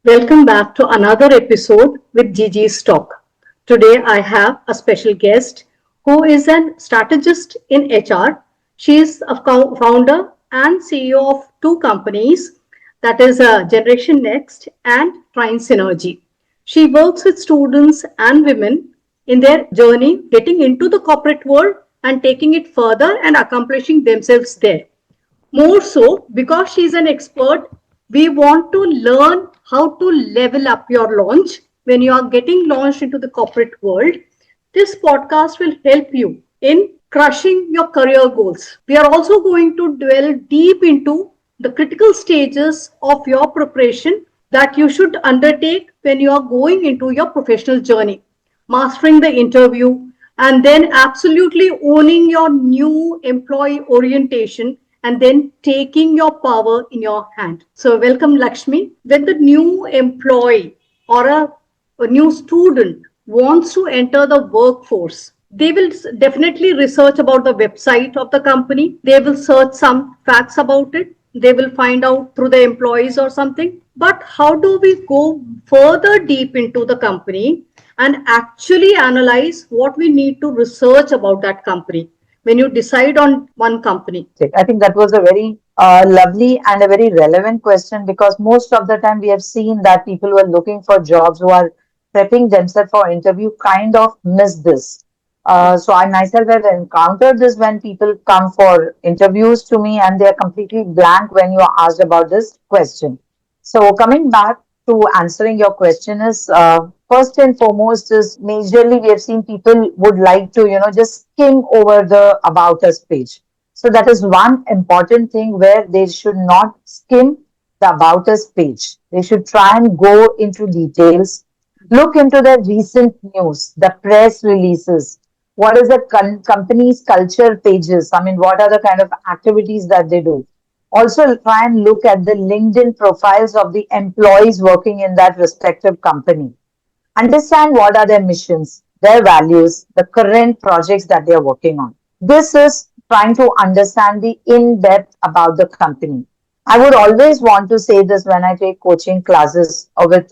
Welcome back to another episode with Gigi's Talk. Today I have a special guest who is an strategist in HR. She is a founder and CEO of two companies, that is Generation Next and Trine Synergy. She works with students and women in their journey getting into the corporate world and taking it further and accomplishing themselves there. More so, because she's an expert, we want to learn how to level up your launch when you are getting launched into the corporate world. This podcast will help you in crushing your career goals. We are also going to delve deep into the critical stages of your preparation that you should undertake when you are going into your professional journey, mastering the interview, and then absolutely owning your new employee orientation and then taking your power in your hand. So, welcome, Lakshmi. When the new employee or a new student wants to enter the workforce, they will definitely research about the website of the company. They will search some facts about it. They will find out through the employees or something. But how do we go further deep into the company and actually analyze what we need to research about that company when you decide on one company? I think that was a very lovely and a very relevant question because most of the time we have seen that people who are looking for jobs who are prepping themselves for interview kind of miss this. So I myself have encountered this when people come for interviews to me and they are completely blank when you are asked about this question. So coming back to answering your question is first and foremost is majorly we have seen people would like to just skim over the about us page. So that is one important thing where they should not skim the about us page. They should try and go into details, look into the recent news, the press releases. What is the company's culture pages? I mean, what are the kind of activities that they do? Also, try and look at the LinkedIn profiles of the employees working in that respective company. Understand what are their missions, their values, the current projects that they are working on. This is trying to understand the in depth about the company. I would always want to say this when I take coaching classes or with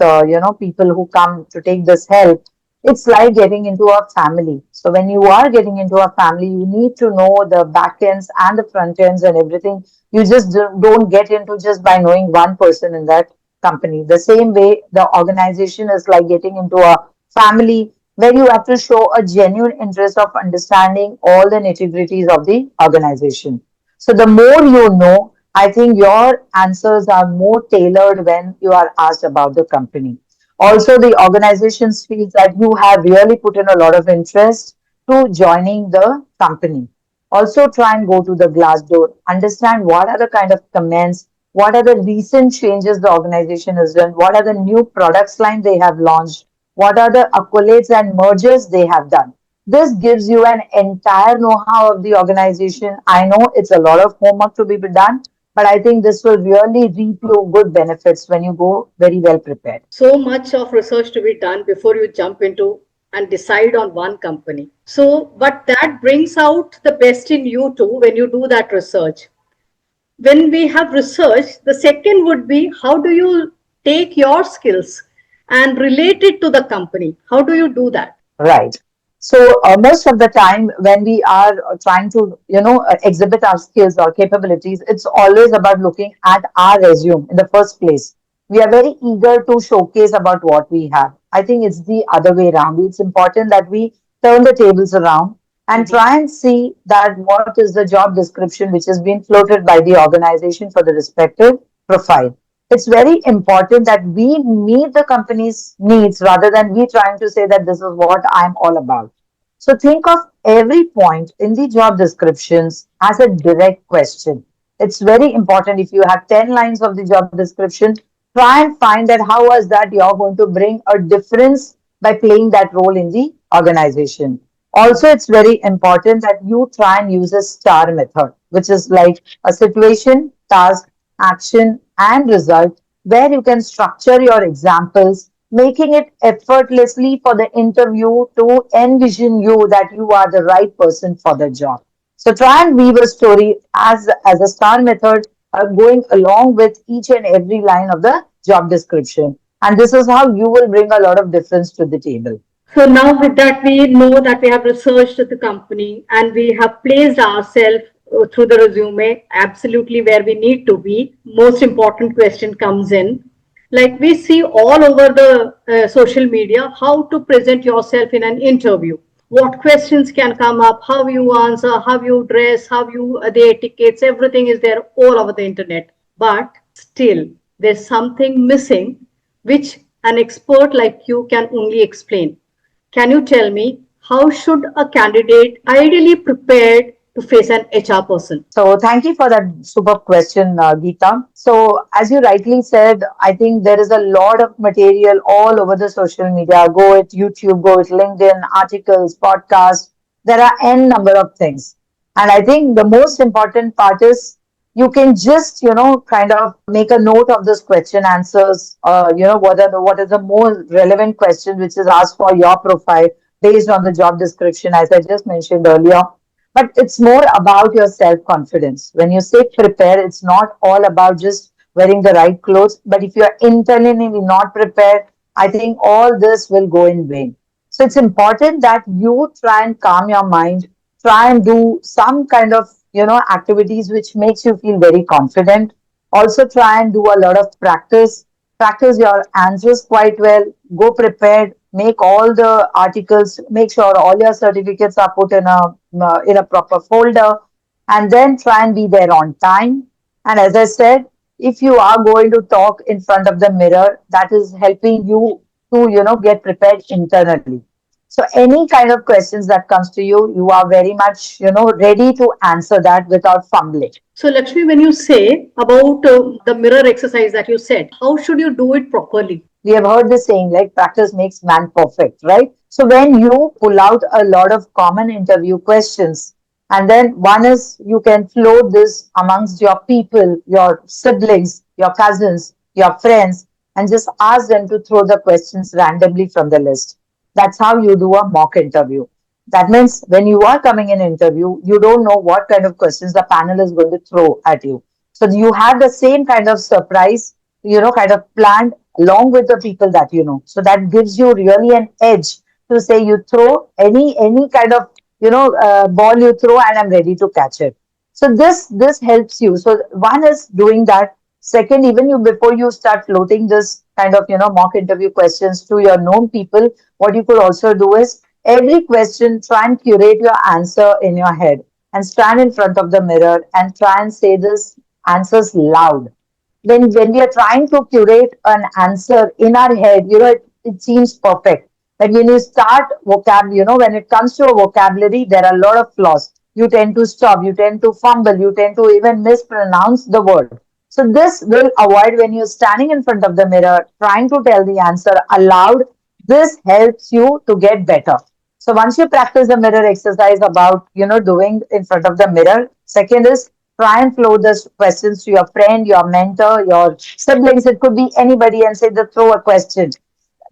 people who come to take this help. It's like getting into a family. So when you are getting into a family, you need to know the back ends and the front ends and everything. You just don't get into just by knowing one person in that company. The same way, the organization is like getting into a family where you have to show a genuine interest of understanding all the nitty-gritties of the organization. So the more you know, I think your answers are more tailored when you are asked about the company. Also, the organizations feel that you have really put in a lot of interest to joining the company. Also, try and go to the Glassdoor, understand what are the kind of comments, what are the recent changes the organization has done, what are the new products line they have launched, what are the accolades and mergers they have done. This gives you an entire know-how of the organization. I know it's a lot of homework to be done, but I think this will really reap you good benefits when you go very well prepared. So much of research to be done before you jump into and decide on one company. So, but that brings out the best in you too when you do that research. When we have research, the second would be how do you take your skills and relate it to the company? How do you do that? Right. So most of the time when we are trying to, exhibit our skills or capabilities, it's always about looking at our resume in the first place. We are very eager to showcase about what we have. I think it's the other way around. It's important that we turn the tables around and try and see that what is the job description which has been floated by the organization for the respective profile. It's very important that we meet the company's needs rather than we trying to say that this is what I'm all about. So think of every point in the job descriptions as a direct question. It's very important if you have 10 lines of the job description, try and find that how was that you're going to bring a difference by playing that role in the organization. Also, it's very important that you try and use a STAR method, which is like a situation, task, action, and result, where you can structure your examples, making it effortlessly for the interview to envision you that you are the right person for the job. So try and weave a story as a STAR method going along with each and every line of the job description. And this is how you will bring a lot of difference to the table. So now with that, we know that we have researched the company and we have placed ourselves through the resume absolutely where we need to be. Most important question comes in. Like we see all over the social media, how to present yourself in an interview. What questions can come up, how you answer, how you dress, how you, the etiquettes, everything is there all over the internet. But still, there's something missing which an expert like you can only explain. Can you tell me how should a candidate ideally prepared to face an HR person? So thank you for that superb question, Geeta. So as you rightly said, I think there is a lot of material all over the social media. Go with YouTube, go with LinkedIn, articles, podcasts. There are n number of things. And I think the most important part is you can just, kind of make a note of this question answers, what is the more relevant question which is asked for your profile based on the job description, as I just mentioned earlier. But it's more about your self confidence. When you say prepare, it's not all about just wearing the right clothes. But if you're internally not prepared, I think all this will go in vain. So it's important that you try and calm your mind, try and do some kind of activities which makes you feel very confident. Also try and do a lot of practice your answers quite well, go prepared, make all the articles, make sure all your certificates are put in a proper folder, and then try and be there on time. And as I said, if you are going to talk in front of the mirror, that is helping you to get prepared internally. So any kind of questions that comes to you, you are very much ready to answer that without fumbling. So, Lakshmi, when you say about the mirror exercise that you said, how should you do it properly? We have heard the saying like practice makes man perfect, right? So when you pull out a lot of common interview questions, and then one is you can float this amongst your people, your siblings, your cousins, your friends, and just ask them to throw the questions randomly from the list. That's how you do a mock interview. That means when you are coming in interview, you don't know what kind of questions the panel is going to throw at you. So you have the same kind of surprise, kind of planned along with the people that you know. So that gives you really an edge to say you throw any kind of ball you throw and I'm ready to catch it. So this helps you. So one is doing that. Second, even you before you start floating this kind of mock interview questions to your known people, what you could also do is every question try and curate your answer in your head and stand in front of the mirror and try and say this answers loud. When we are trying to curate an answer in our head, it seems perfect. But when you start when it comes to a vocabulary, there are a lot of flaws. You tend to stop, you tend to fumble, you tend to even mispronounce the word. So this will avoid when you're standing in front of the mirror trying to tell the answer aloud. This helps you to get better. So once you practice the mirror exercise about doing in front of the mirror, second is try and flow the questions to your friend, your mentor, your siblings. It could be anybody, and say, throw a question.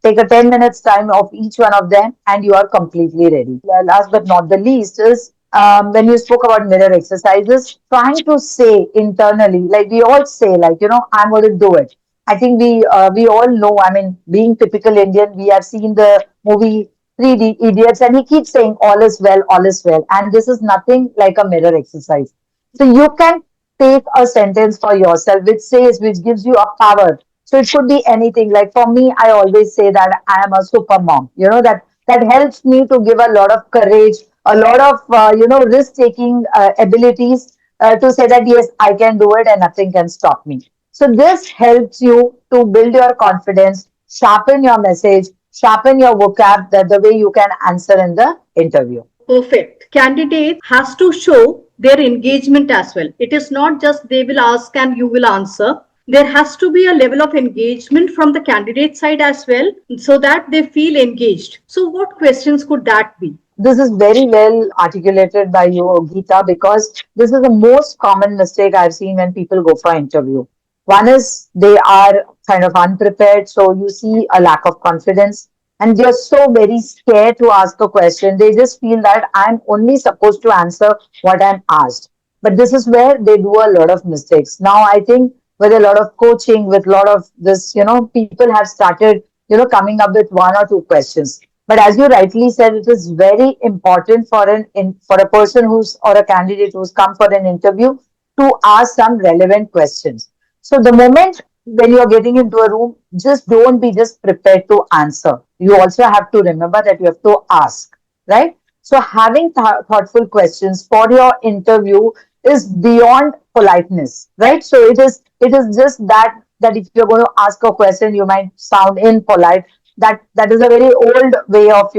Take a 10 minutes time of each one of them, and you are completely ready. Last but not the least is when you spoke about mirror exercises, trying to say internally, like we all say, like, I'm going to do it. I think we all know, I mean, being typical Indian, we have seen the movie Three Idiots, and he keeps saying, all is well, all is well. And this is nothing like a mirror exercise. So you can take a sentence for yourself which gives you a power. So it could be anything. Like for me, I always say that I am a super mom. That helps me to give a lot of courage, a lot of risk taking abilities to say that yes, I can do it and nothing can stop me. So this helps you to build your confidence, sharpen your message, sharpen your vocab, that the way you can answer in the interview. Perfect. Candidate has to show their engagement as well. It is not just they will ask and you will answer. There has to be a level of engagement from the candidate side as well so that they feel engaged. So, what questions could that be? This is very well articulated by you, Geeta, because this is the most common mistake I've seen when people go for interview. One is they are kind of unprepared, so you see a lack of confidence, and they're so very scared to ask a question. They just feel that I'm only supposed to answer what I'm asked. But this is where they do a lot of mistakes. Now, I think with a lot of coaching, with a lot of this, people have started, coming up with one or two questions. But as you rightly said, it is very important for for a person who's or a candidate who's come for an interview to ask some relevant questions. So the moment when you're getting into a room, just don't be just prepared to answer. You also have to remember that you have to ask, right? So having thoughtful questions for your interview is beyond politeness, right? So it is just that if you're going to ask a question, you might sound impolite. That is a very old way of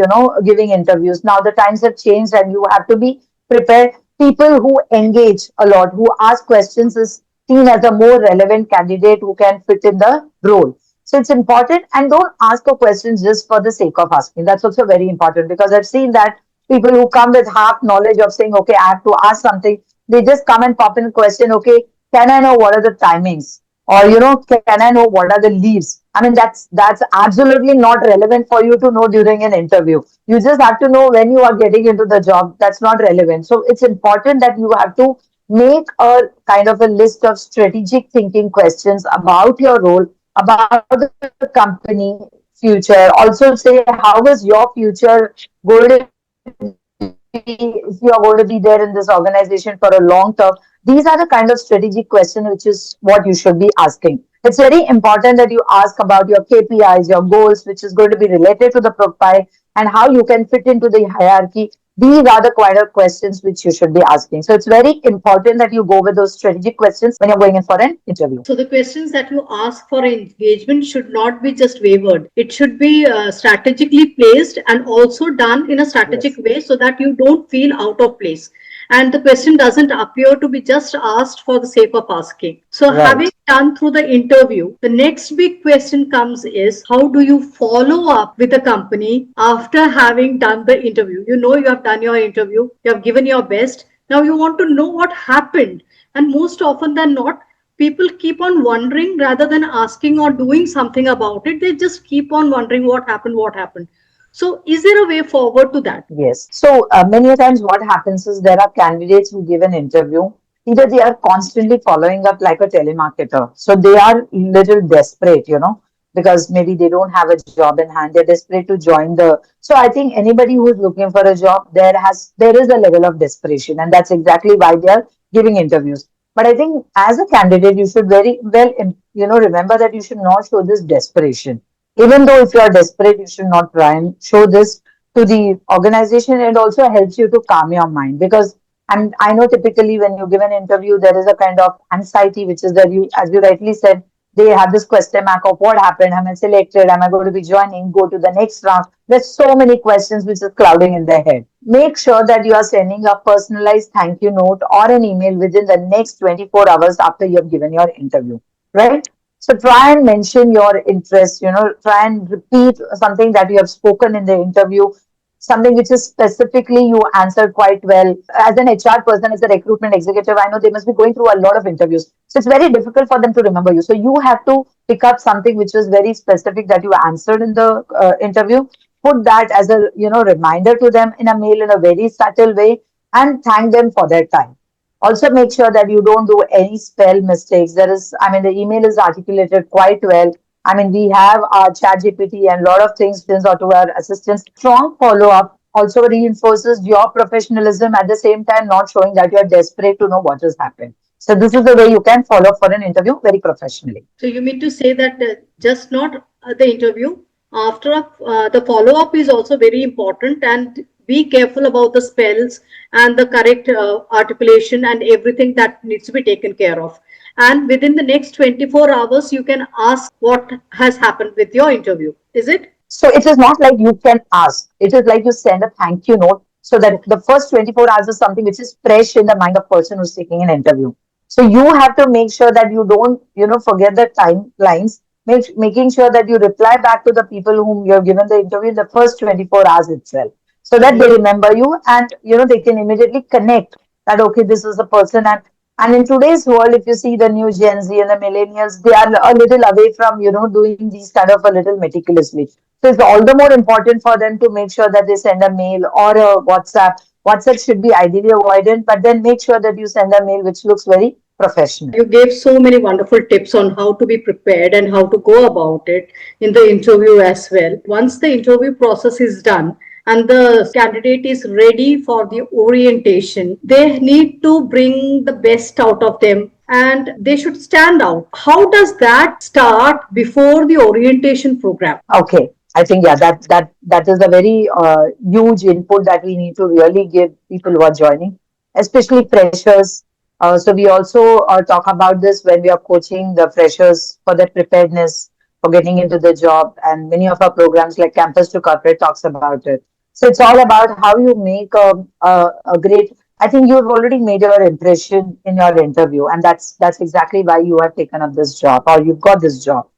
giving interviews. Now the times have changed, and you have to be prepared. People who engage a lot, who ask questions, is seen as a more relevant candidate who can fit in the role. So it's important, and don't ask a question just for the sake of asking. That's also very important, because I've seen that people who come with half knowledge of saying, okay, I have to ask something, they just come and pop in a question, okay, can I know what are the timings? Or, can I know what are the leaves? I mean, that's absolutely not relevant for you to know during an interview. You just have to know when you are getting into the job. That's not relevant. So it's important that you have to make a kind of a list of strategic thinking questions about your role, about the company future. Also say, how is your future going to be if you are going to be there in this organization for a long term? These are the kind of strategic questions which is what you should be asking. It's very important that you ask about your KPIs, your goals, which is going to be related to the profile, and how you can fit into the hierarchy. These are the kind of questions which you should be asking. So it's very important that you go with those strategic questions when you're going in for an interview. So the questions that you ask for engagement should not be just wavered. It should be strategically placed and also done in a strategic Yes. way so that you don't feel out of place. And the question doesn't appear to be just asked for the sake of asking. So having Right. done through the interview, the next big question comes is how do you follow up with the company after having done the interview? You know you have done your interview, you have given your best. Now you want to know what happened. And most often than not, people keep on wondering rather than asking or doing something about it. They just keep on wondering what happened, what happened. So, is there a way forward to that? Yes. So many a times what happens is there are candidates who give an interview. Either they are constantly following up like a telemarketer. So they are little desperate, because maybe they don't have a job in hand. They're desperate to join the. So I think anybody who is looking for a job, there is a level of desperation, and that's exactly why they are giving interviews. But I think as a candidate, you should very well, remember that you should not show this desperation. Even though if you are desperate, you should not try and show this to the organization. It also helps you to calm your mind, because I know typically when you give an interview, there is a kind of anxiety, which is that you, as you rightly said, they have this question mark of what happened, am I selected, am I going to be joining, go to the next round. There's so many questions which is clouding in their head. Make sure that you are sending a personalized thank you note or an email within the next 24 hours after you have given your interview, right? So try and mention your interest, try and repeat something that you have spoken in the interview, something which is specifically you answered quite well. As an HR person, as a recruitment executive, I know they must be going through a lot of interviews. So it's very difficult for them to remember you. So you have to pick up something which is very specific that you answered in the interview. Put that as a reminder to them in a mail in a very subtle way, and thank them for their time. Also, make sure that you don't do any spell mistakes. I mean, the email is articulated quite well. I mean, we have our chat GPT and a lot of things or to our assistants. Strong follow up also reinforces your professionalism, at the same time, not showing that you are desperate to know what has happened. So, this is the way you can follow up for an interview very professionally. So, you mean to say that just not the interview, after the follow up is also very important and be careful about the spells and the correct articulation and everything that needs to be taken care of. And within the next 24 hours, you can ask what has happened with your interview. Is it? So it is not like you can ask. It is like you send a thank you note, so that Okay. the first 24 hours is something which is fresh in the mind of person who's taking an interview. So you have to make sure that you don't, forget the timelines, making sure that you reply back to the people whom you have given the interview in the first 24 hours itself, so that they Yes. remember you, and, they can immediately connect that, okay, this is the person. And in today's world, if you see the new Gen Z and the millennials, they are a little away from, doing these kind of a little meticulously. So it's all the more important for them to make sure that they send a mail or a WhatsApp. WhatsApp should be ideally avoided, but then make sure that you send a mail which looks very professional. You gave so many wonderful tips on how to be prepared and how to go about it in the interview as well. Once the interview process is done and the candidate is ready for the orientation, they need to bring the best out of them and they should stand out. How does that start before the orientation program? Okay, I think yeah, that is a very huge input that we need to really give people who are joining, especially freshers. So we also talk about this when we are coaching the freshers for their preparedness for getting into the job, and many of our programs like Campus to Corporate talks about it. So it's all about how you make a great. I think you've already made your impression in your interview, and that's exactly why you have taken up this job or you've got this job.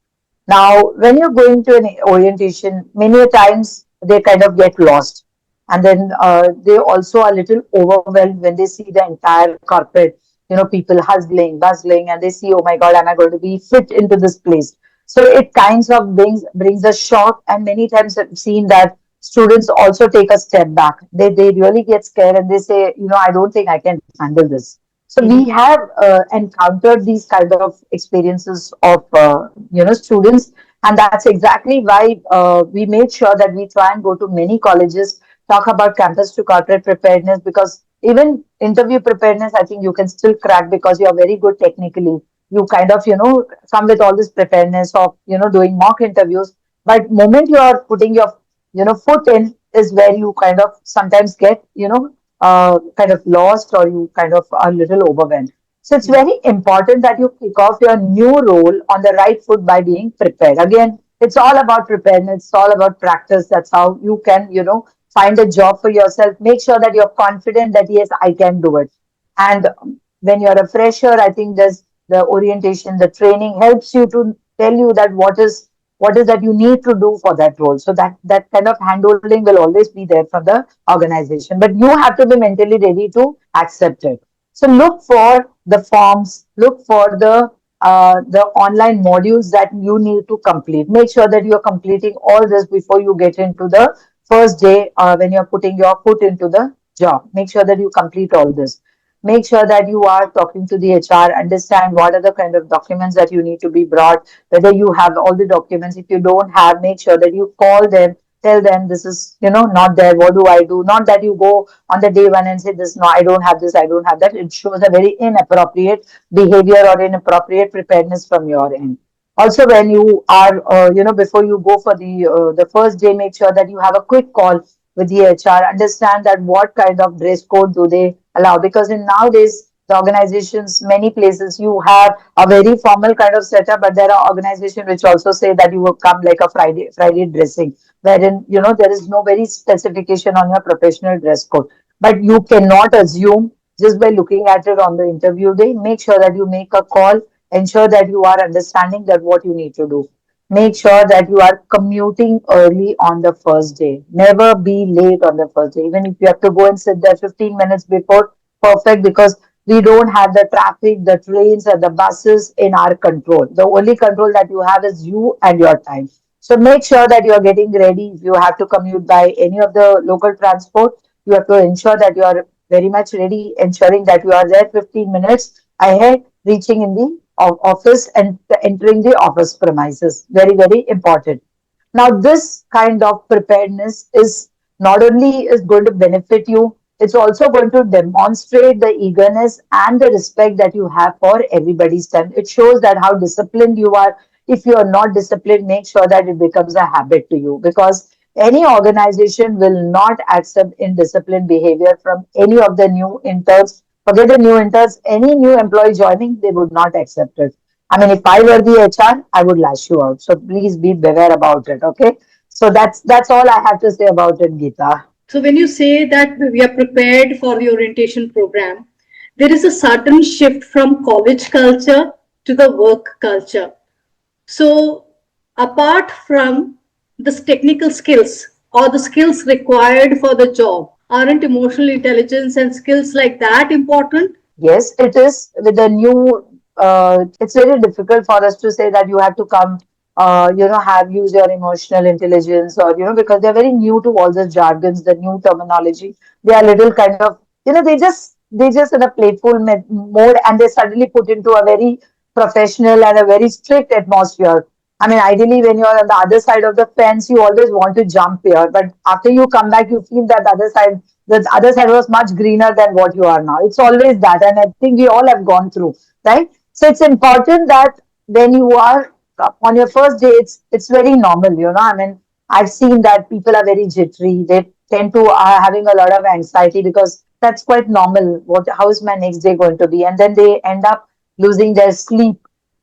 Now, when you're going to an orientation, many times they kind of get lost. And then they also are a little overwhelmed when they see the entire corporate, people hustling, bustling, and they see, oh my God, am I going to be fit into this place? So it kinds of brings a shock. And many times I've seen that students also take a step back. They really get scared and they say, I don't think I can handle this. So we Mhm. have encountered these kind of experiences of students, and that's exactly why we made sure that we try and go to many colleges, talk about campus to corporate preparedness, because even interview preparedness, I think you can still crack because you are very good technically. You kind of come with all this preparedness of doing mock interviews, but moment you are putting your foot in is where you kind of sometimes get kind of lost or you kind of are a little overwhelmed. So it's very important that you kick off your new role on the right foot by being prepared. Again, it's all about preparedness. It's all about practice. That's how you can, find a job for yourself. Make sure that you're confident that yes, I can do it. And when you're a fresher, I think there's the orientation, the training helps you to tell you that what is that you need to do for that role. So that kind of handholding will always be there from the organization, but you have to be mentally ready to accept it. So look for the forms, look for the online modules that you need to complete. Make sure that you're completing all this before you get into the first day when you're putting your foot into the job. Make sure that you complete all this. Make sure that you are talking to the HR, understand what are the kind of documents that you need to be brought, whether you have all the documents. If you don't have, make sure that you call them, tell them this is not there, what do I do? Not that you go on the day one and say this, no, I don't have this, I don't have that. It shows a very inappropriate behavior or inappropriate preparedness from your end. Also, when you are before you go for the first day, make sure that you have a quick call with the HR, understand that what kind of dress code do they allow, because in nowadays the organizations, many places you have a very formal kind of setup, but there are organizations which also say that you will come like a Friday dressing, wherein there is no very specification on your professional dress code. But you cannot assume just by looking at it on the interview day. Make sure that you make a call, ensure that you are understanding that what you need to do. Make sure that you are commuting early on the first day. Never be late on the first day. Even if you have to go and sit there 15 minutes before, perfect, because we don't have the traffic, the trains, or the buses in our control. The only control that you have is you and your time. So make sure that you are getting ready. If you have to commute by any of the local transport, you have to ensure that you are very much ready, ensuring that you are there 15 minutes ahead, reaching in the office and entering the office premises. Very, very important. Now, this kind of preparedness is not only is going to benefit you, it's also going to demonstrate the eagerness and the respect that you have for everybody's time. It shows that how disciplined you are. If you are not disciplined, make sure that it becomes a habit to you, because any organization will not accept indisciplined behavior from any of the new interns. Forget the new interns, any new employee joining, they would not accept it. I mean, if I were the HR, I would lash you out. So please be beware about it. Okay. So that's all I have to say about it, Geeta. So when you say that we are prepared for the orientation program, there is a certain shift from college culture to the work culture. So apart from this technical skills or the skills required for the job, aren't emotional intelligence and skills like that important? Yes, it is with the new. It's very difficult for us to say that you have to come, have use your emotional intelligence, or because they're very new to all the jargons, the new terminology. They are little kind of, they just they just in a playful mode, and they suddenly put into a very professional and a very strict atmosphere. I mean, ideally, when you're on the other side of the fence, you always want to jump here. But after you come back, you feel that the other side was much greener than what you are now. It's always that. And I think we all have gone through, right? So it's important that when you are on your first day, it's very normal, I mean, I've seen that people are very jittery. They tend to are having a lot of anxiety because that's quite normal. How is my next day going to be? And then they end up losing their sleep.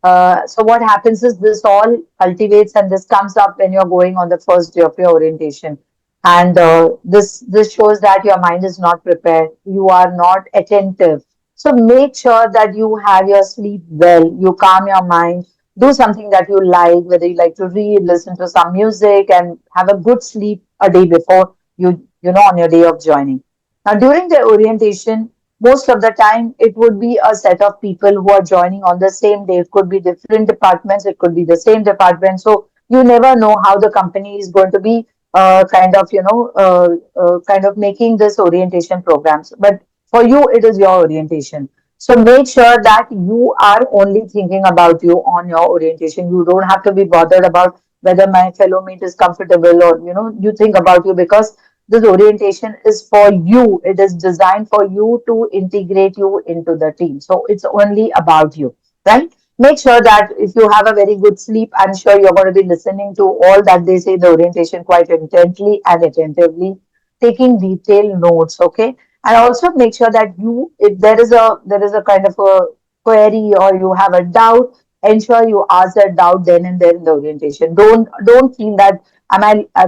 So what happens is this all cultivates, and this comes up when you're going on the first day of your orientation. And this shows that your mind is not prepared. You are not attentive. So make sure that you have your sleep well. You calm your mind. Do something that you like, whether you like to read, listen to some music, and have a good sleep a day before on your day of joining. Now, during the orientation, most of the time it would be a set of people who are joining on the same day. It could be different departments, it could be the same department. So you never know how the company is going to be kind of making this orientation programs. But for you, it is your orientation. So make sure that you are only thinking about you on your orientation. You don't have to be bothered about whether my fellow mate is comfortable, or you think about you, because this orientation is for you. It is designed for you to integrate you into the team. So it's only about you, right? Make sure that if you have a very good sleep, I'm sure you're going to be listening to all that they say in the orientation quite intently and attentively, taking detailed notes, okay? And also make sure that if there is a kind of a query, or you have a doubt, ensure you ask that doubt then and there in the orientation. Don't feel that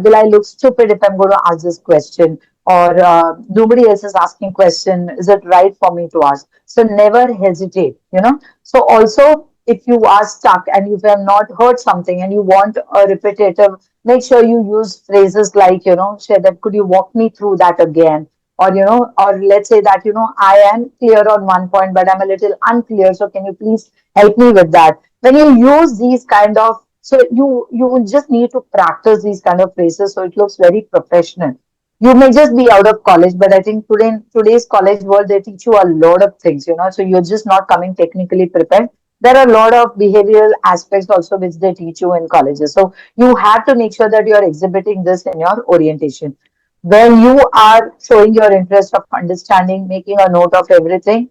will I look stupid if I'm going to ask this question, or nobody else is asking question. Is it right for me to ask? So never hesitate. So also, if you are stuck and you have not heard something and you want a repetitive, make sure you use phrases like, share that, could you walk me through that again? Or let's say that, I am clear on one point, but I'm a little unclear. So can you please help me with that? When you use these kind of, so you will just need to practice these kind of phrases so it looks very professional. You may just be out of college, but I think today in today's college world, they teach you a lot of things, so you're just not coming technically prepared. There are a lot of behavioral aspects also which they teach you in colleges. So you have to make sure that you're exhibiting this in your orientation. When you are showing your interest of understanding, making a note of everything,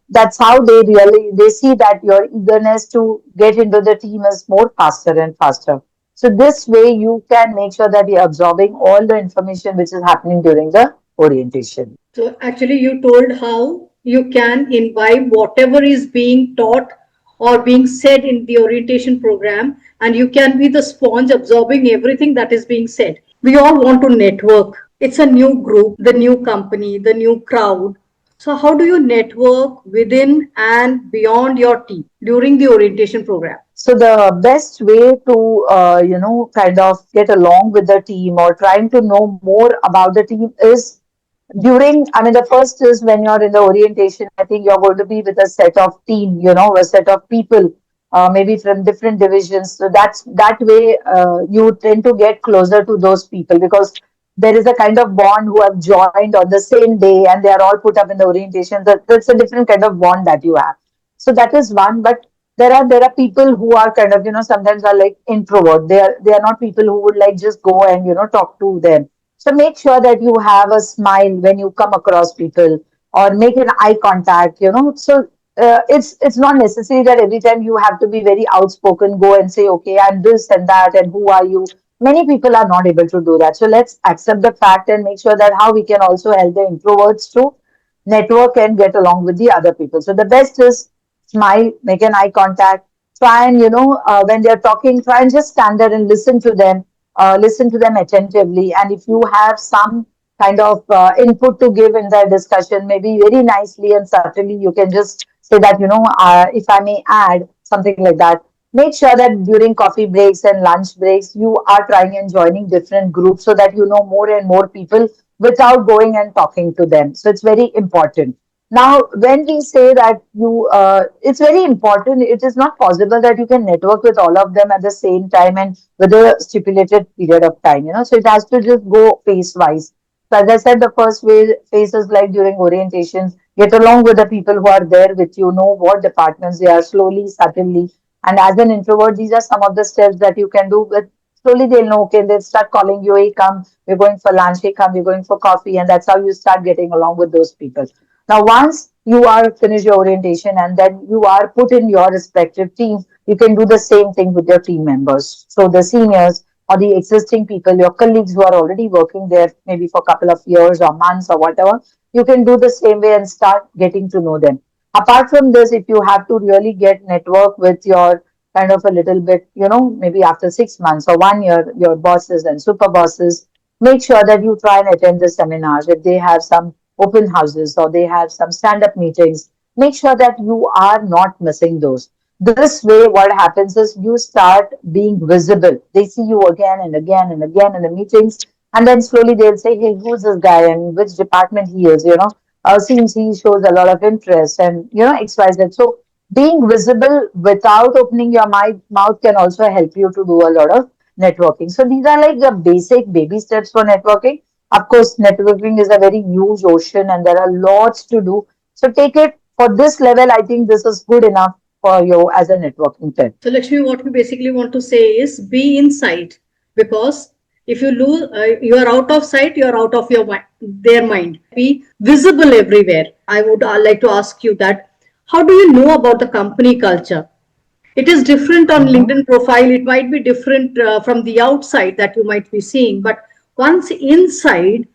that's how they see that your eagerness to get into the team is more faster and faster. So this way you can make sure that you're absorbing all the information which is happening during the orientation. So actually, you told how you can imbibe whatever is being taught or being said in the orientation program, and you can be the sponge absorbing everything that is being said. We all want to network. It's a new group, the new company, the new crowd. So, how do you network within and beyond your team during the orientation program? So the best way to kind of get along with the team or trying to know more about the team is I mean, the first is when you're in the orientation, I think you're going to be with a set of team, a set of people, maybe from different divisions. So that way you tend to get closer to those people, because there is a kind of bond who have joined on the same day and they are all put up in the orientation. That's a different kind of bond that you have. So that is one. But there are people who are kind of, sometimes are like introvert. They are not people who would like just go and, talk to them. So make sure that you have a smile when you come across people, or make an eye contact, So it's not necessary that every time you have to be very outspoken, go and say, okay, I'm this and that, and who are you? Many people are not able to do that. So let's accept the fact and make sure that how we can also help the introverts to network and get along with the other people. So the best is smile, make an eye contact, try and, when they're talking, try and just stand there and listen to them attentively. And if you have some kind of input to give in their discussion, maybe very nicely and subtly, you can just say that, if I may add something like that. Make sure that during coffee breaks and lunch breaks, you are trying and joining different groups so that you know more and more people without going and talking to them. So it's very important. Now, when we say that it's very important, it is not possible that you can network with all of them at the same time and with a stipulated period of time, So it has to just go pace wise. So as I said, the first phase is like during orientations, get along with the people who are there with you, know what departments they are slowly, subtly. And as an introvert, these are some of the steps that you can do with slowly they'll know, okay, they'll start calling you, hey, come, we're going for lunch, hey, come, we're going for coffee. And that's how you start getting along with those people. Now, once you are finished your orientation and then you are put in your respective teams, you can do the same thing with your team members. So the seniors or the existing people, your colleagues who are already working there, maybe for a couple of years or months or whatever, you can do the same way and start getting to know them. Apart from this, if you have to really get network with your kind of a little bit, maybe after 6 months or 1 year, your bosses and super bosses, make sure that you try and attend the seminars. If they have some open houses or they have some stand up meetings, make sure that you are not missing those. This way, what happens is you start being visible. They see you again and again and again in the meetings, and then slowly they'll say, hey, who's this guy and which department he is, seems he shows a lot of interest and, XYZ. So being visible without opening your mouth can also help you to do a lot of networking. So these are like the basic baby steps for networking. Of course, networking is a very huge ocean and there are lots to do. So take it for this level. I think this is good enough for you as a networking tip. So, Lakshmi, what we basically want to say is be in sight, because if you lose, you are out of sight, you are out of their mind. Be visible everywhere. I would like to ask you that how do you know about the company culture? It is different on Mhm. LinkedIn profile. It might be different from the outside that you might be seeing, but once inside,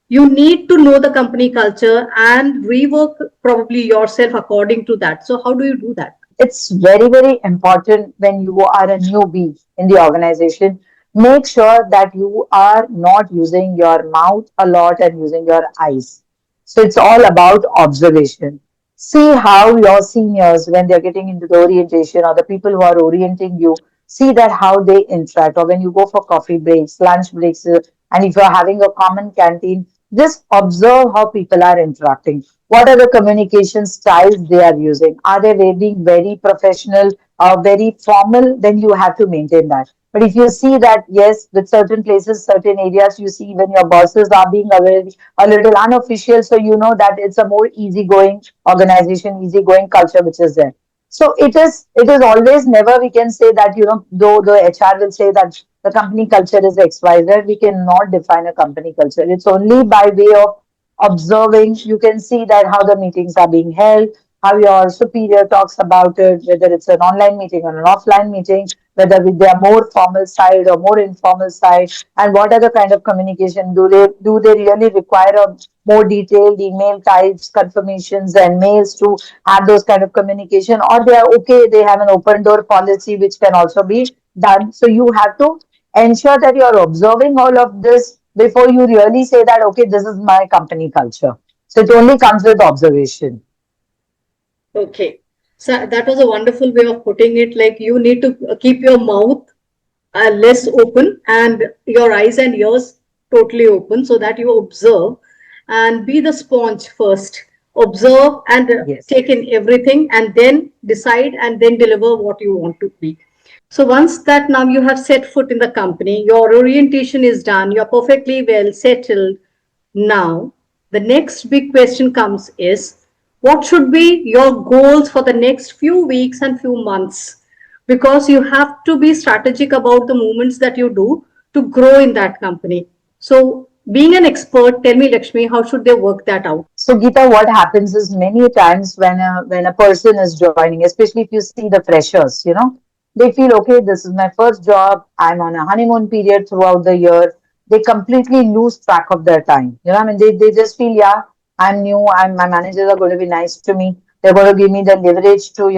you need to know the company culture and rework probably yourself according to that. So, how do you do that? It's very, very important when you are a newbie in the organization. Make sure that you are not using your mouth a lot and using your eyes. So it's all about observation. See how your seniors, when they're getting into the orientation or the people who are orienting you, see that how they interact. Or when you go for coffee breaks, lunch breaks, and if you're having a common canteen, just observe how people are interacting. What are the communication styles they are using? Are they being very professional or very formal? Then you have to maintain that. But if you see that, yes, with certain places, certain areas, you see when your bosses are being a little unofficial, so you know that it's a more easygoing organization, easygoing culture which is there. So it is always never we can say that, though the HR will say that the company culture is XYZ, we cannot define a company culture. It's only by way of observing. You can see that how the meetings are being held, how your superior talks about it, whether it's an online meeting or an offline meeting, whether they are more formal side or more informal side, and what are the kind of communication. Do they really require a more detailed email types, confirmations, and mails to have those kind of communication, or they are okay, they have an open door policy which can also be done. So you have to ensure that you're observing all of this before you really say that, okay, this is my company culture. So it only comes with observation. Okay. So that was a wonderful way of putting it. Like you need to keep your mouth less open and your eyes and ears totally open so that you observe and be the sponge first. Observe and Yes. take in everything and then decide and then deliver what you want to be. So once that now you have set foot in the company, your orientation is done, you're perfectly well settled. Now, the next big question comes is what should be your goals for the next few weeks and few months? Because you have to be strategic about the movements that you do to grow in that company. So, being an expert, tell me, Lakshmi, how should they work that out? So Geeta, what happens is many times when a person is joining, especially if you see the freshers, they feel okay. This is my first job. I'm on a honeymoon period throughout the year. They completely lose track of their time. I mean, they just feel, yeah, I'm new. My managers are going to be nice to me. They're going to give me the leverage to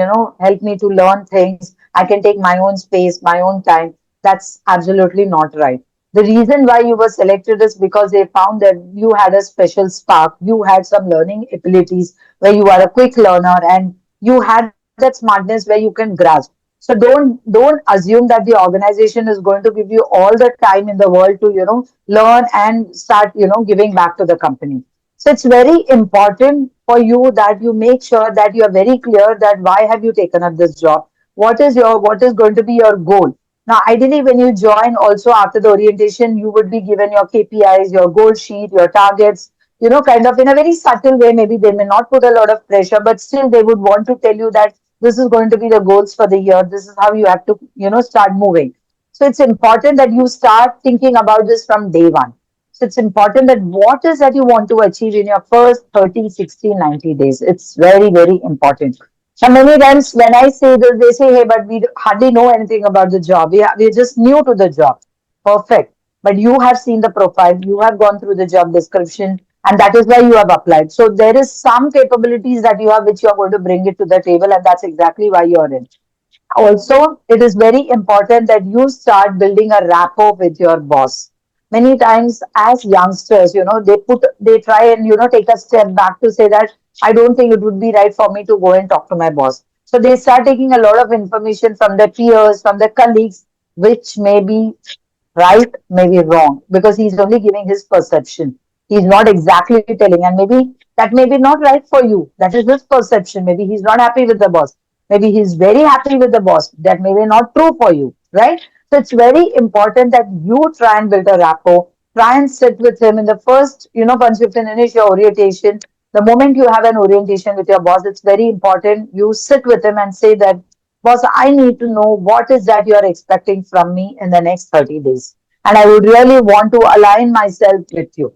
help me to learn things. I can take my own space, my own time. That's absolutely not right. The reason why you were selected is because they found that you had a special spark, you had some learning abilities where you are a quick learner and you had that smartness where you can grasp. So don't assume that the organization is going to give you all the time in the world to learn and start giving back to the company. So it's very important for you that you make sure that you are very clear that why have you taken up this job, what is going to be your goal. Now, ideally, when you join, also after the orientation, you would be given your KPIs, your goal sheet, your targets, kind of in a very subtle way. Maybe they may not put a lot of pressure, but still they would want to tell you that this is going to be the goals for the year. This is how you have to, start moving. So it's important that you start thinking about this from day one. So it's important that what is that you want to achieve in your first 30, 60, 90 days. It's very, very important. So many times when I say this, they say, hey, but we hardly know anything about the job. We're just new to the job. Perfect. But you have seen the profile, you have gone through the job description, and that is why you have applied. So there is some capabilities that you have which you are going to bring it to the table, and that's exactly why you're in. Also, it is very important that you start building a rapport with your boss. Many times, as youngsters, they try and, take a step back to say that I don't think it would be right for me to go and talk to my boss. So they start taking a lot of information from their peers, from their colleagues, which may be right, maybe wrong, because he's only giving his perception. He's not exactly telling, and maybe that may be not right for you. That is his perception. Maybe he's not happy with the boss. Maybe he's very happy with the boss. That may be not true for you, right? So it's very important that you try and build a rapport. Try and sit with him in the first, once you finish your orientation. The moment you have an orientation with your boss, it's very important you sit with him and say that, boss, I need to know what is that you are expecting from me in the next 30 days. And I would really want to align myself with you.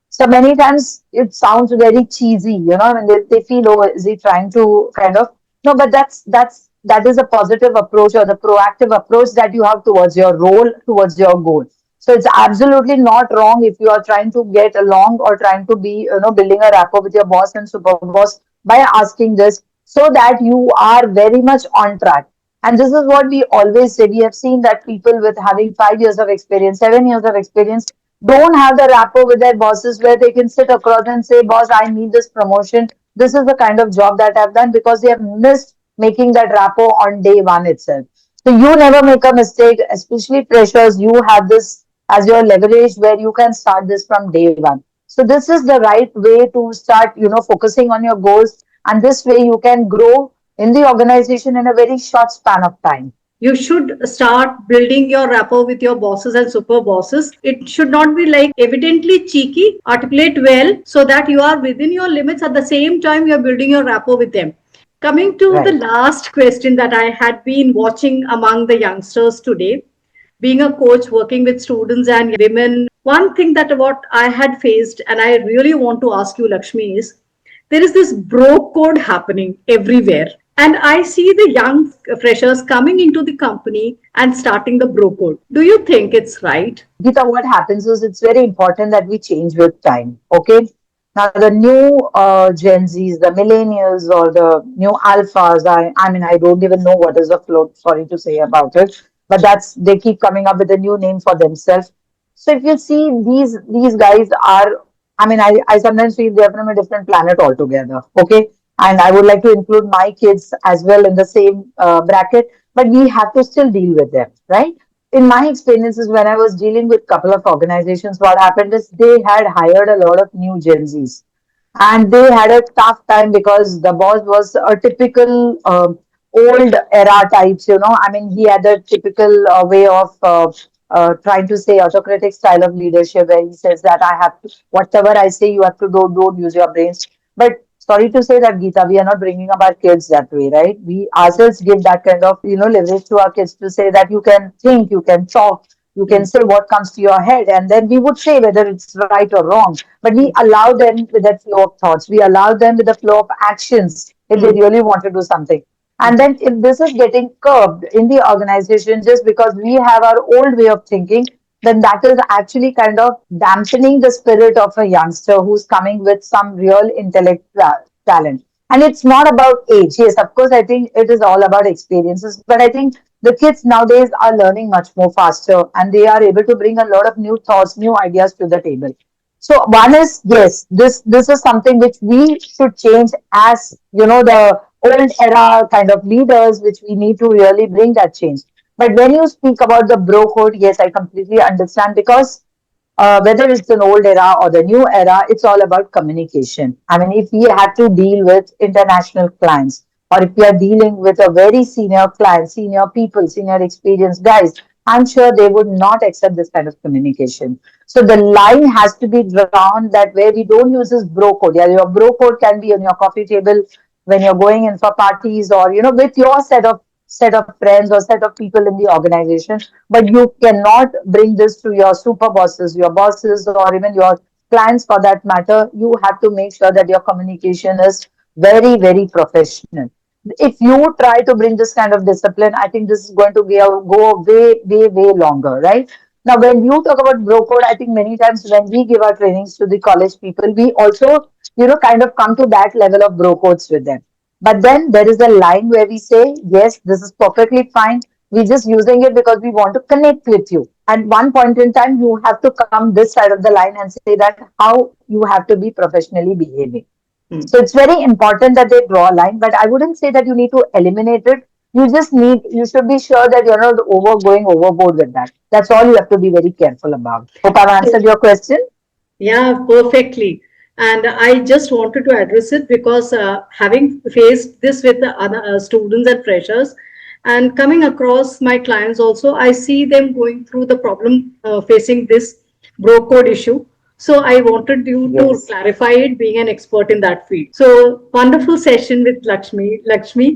So many times it sounds very cheesy, when they feel, oh, is he trying to kind of, no, but that is a positive approach or the proactive approach that you have towards your role, towards your goal. So it's absolutely not wrong if you are trying to get along or trying to be, building a rapport with your boss and super boss by asking this so that you are very much on track. And this is what we always say. We have seen that people with having 5 years of experience, 7 years of experience, don't have the rapport with their bosses where they can sit across and say, boss, I need this promotion. This is the kind of job that I've done, because they have missed making that rapport on day one itself. So you never make a mistake, especially freshers. You have this as your leverage where you can start this from day one. So this is the right way to start, focusing on your goals. And this way you can grow in the organization in a very short span of time. You should start building your rapport with your bosses and super bosses. It should not be like evidently cheeky, articulate well so that you are within your limits. At the same time, you are building your rapport with them. Coming to the Right. last question that I had been watching among the youngsters today, being a coach working with students and women, one thing that what I had faced and I really want to ask you, Lakshmi, is there is this bro code happening everywhere. And I see the young freshers coming into the company and starting the bro code. Do you think it's right? Geeta, what happens is it's very important that we change with time. Okay. Now, the new Gen Zs, the millennials, or the new alphas, I mean, I don't even know what is a float, sorry to say about it, but they keep coming up with a new name for themselves. So if you see these guys are, I mean, I sometimes feel they're from a different planet altogether. Okay. And I would like to include my kids as well in the same bracket, but we have to still deal with them, right? In my experiences, when I was dealing with a couple of organizations, what happened is they had hired a lot of new Gen Zs, and they had a tough time because the boss was a typical old era types. I mean, he had a typical way of trying to say autocratic style of leadership, where he says that I have to, whatever I say, you have to do, don't use your brains. But sorry to say that, Geeta, we are not bringing up our kids that way, right? We ourselves give that kind of, leverage to our kids to say that you can think, you can talk, you can say what comes to your head, and then we would say whether it's right or wrong. But we allow them with that flow of thoughts. We allow them with the flow of actions if they really want to do something. And then if this is getting curbed in the organization just because we have our old way of thinking, then that is actually kind of dampening the spirit of a youngster who's coming with some real intellect talent. And it's not about age. Yes, of course, I think it is all about experiences. But I think the kids nowadays are learning much more faster, and they are able to bring a lot of new thoughts, new ideas to the table. So one is, yes, this is something which we should change as, the old era kind of leaders, which we need to really bring that change. But when you speak about the bro code, yes, I completely understand, because whether it's an old era or the new era, it's all about communication. I mean, if we had to deal with international clients, or if we are dealing with a very senior client, senior people, senior experienced guys, I'm sure they would not accept this kind of communication. So the line has to be drawn that where we don't use this bro code. Yeah, your bro code can be on your coffee table when you're going in for parties, or with your set of friends or set of people in the organization. But you cannot bring this to your super bosses, your bosses, or even your clients for that matter. You have to make sure that your communication is very, very professional. If you try to bring this kind of discipline, I think this is going to go way, way, way longer, right? Now, when you talk about bro code, I think many times when we give our trainings to the college people, we also, kind of come to that level of bro codes with them. But then there is a line where we say, yes, this is perfectly fine. We're just using it because we want to connect with you. At one point in time, you have to come this side of the line and say that how you have to be professionally behaving. So Hmm. it's very important that they draw a line, but I wouldn't say that you need to eliminate it. You should be sure that you're not going overboard with that. That's all you have to be very careful about. Hope I've answered your question. Yeah, perfectly. And I just wanted to address it because having faced this with the other students and freshers and coming across my clients also, I see them going through the problem facing this bro code issue. So I wanted you to Yes. clarify it, being an expert in that field. So wonderful session with Lakshmi. Lakshmi,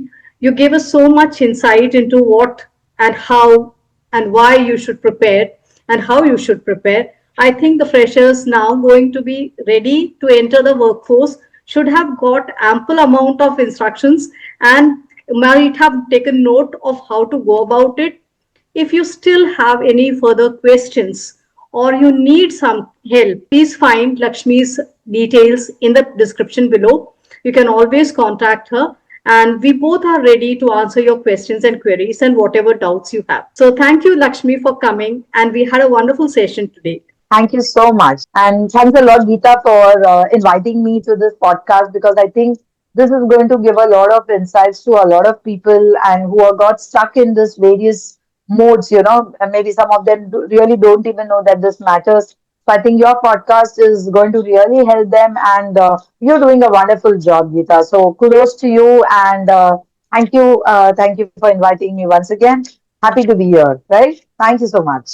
you gave us so much insight into what and how and why you should prepare and how you should prepare. I think the freshers now going to be ready to enter the workforce should have got ample amount of instructions and might have taken note of how to go about it. If you still have any further questions or you need some help, please find Lakshmi's details in the description below. You can always contact her, and we both are ready to answer your questions and queries and whatever doubts you have. So, thank you, Lakshmi, for coming, and we had a wonderful session today. Thank you so much. And thanks a lot, Geeta, for inviting me to this podcast, because I think this is going to give a lot of insights to a lot of people and who are got stuck in this various modes, and maybe some of them really don't even know that this matters. So I think your podcast is going to really help them, and you're doing a wonderful job, Geeta. So kudos to you, and thank you for inviting me once again. Happy to be here, right? Thank you so much.